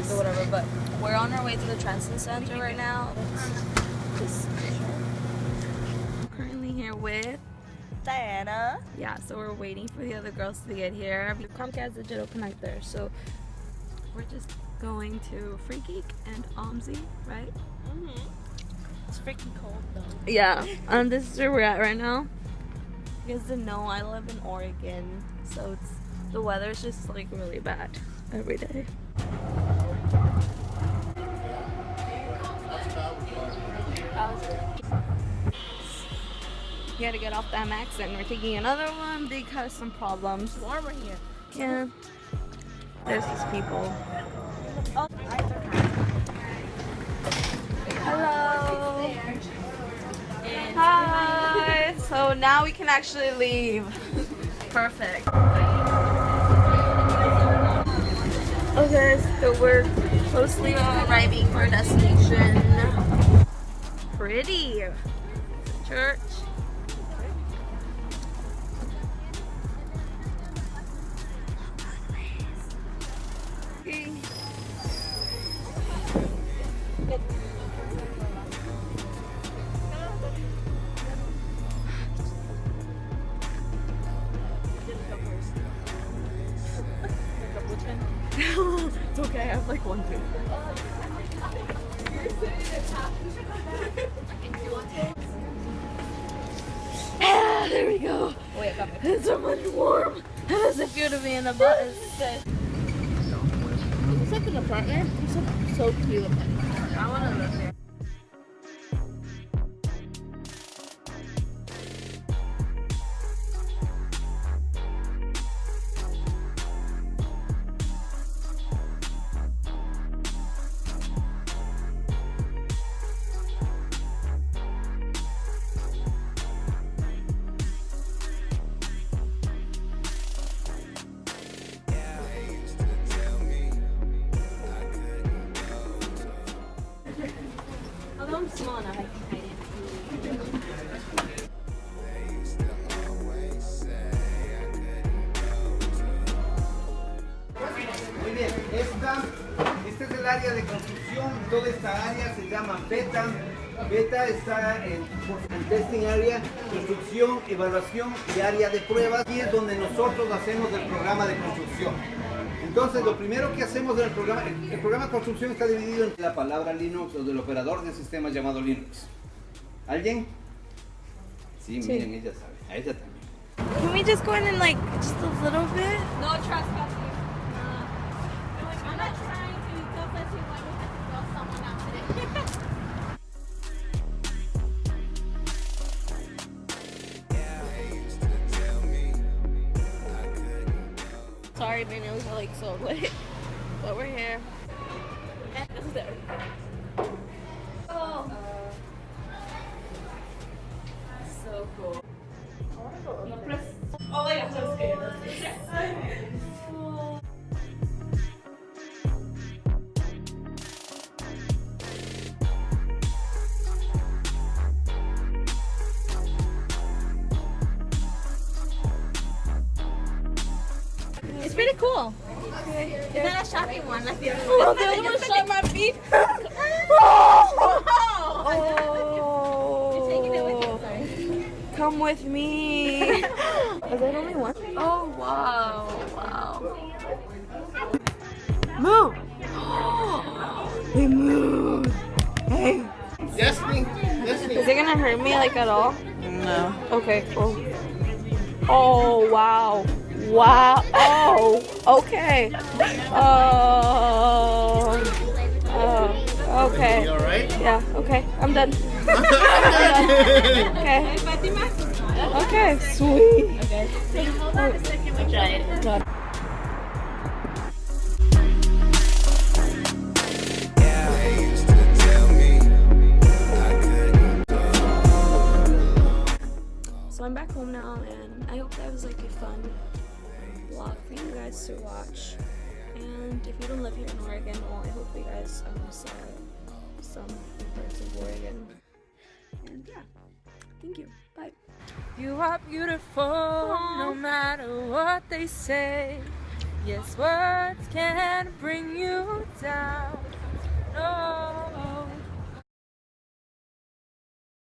Yes. or whatever. But we're on our way to the transit center right now. Currently here with Diana. Yeah, so we're waiting for the other girls to get here. Comcast Digital Connectors. So we're just going to Free Geek and OMSI, right? It's freaking cold though. Yeah, this is where we're at right now. You guys didn't know I live in Oregon, so the weather's just like really bad every day. We gotta get off that max and we're taking another one because some problems. It's warmer here. Yeah. There's these people. Oh, Hello. Hi. So now we can actually leave. Perfect. Okay, so we're closely arriving for our destination. Pretty. Church. Okay. It's okay, I have like one too. Ah, there we go. wait, come It's so much warm. How does it feel to be in the butt? Is this like an apartment? It's so cute. I want to live there. Although I'm small enough, I can hide Muy bien, este es el área de construcción. Toda esta área se llama beta. Beta está en testing area, construcción, evaluación y área de pruebas. Aquí es donde nosotros hacemos el programa de construcción. Entonces, lo primero que hacemos en el programa de construcción está dividido en la palabra Linux o del operador de sistemas llamado Linux. ¿Alguien? Sí, miren, ella sabe. A ella también. Can we just go in and like just a little bit? No trespassing. I'm not trying to go fetching one. We have to throw someone out today. Sorry, my nails are like so wet, but we're here. This is it. Oh, so cool. Oh my gosh, I'm scared. It's pretty cool. It's not a shopping one like the other one. Oh, the other one shot my feet. You're taking it with you, sorry. Come with me. Is that only one? Oh, wow. Wow. Move. They moved. Hey. Yes, me. Yes, me. Is it gonna hurt me like at all? No. Okay, cool. Oh, wow. Wow. Oh, okay. Okay. You all right? Yeah, okay. I'm done. I'm done. Okay. Okay, sweet. Okay. So hold on a second, we try it. So I'm back home now, and I hope that was like a fun vlog for you guys to watch. And if you don't live here in Oregon, well, I hope you guys saw some parts of Oregon. And yeah, thank you. Bye. You are beautiful, no matter what they say. Yes, words can bring you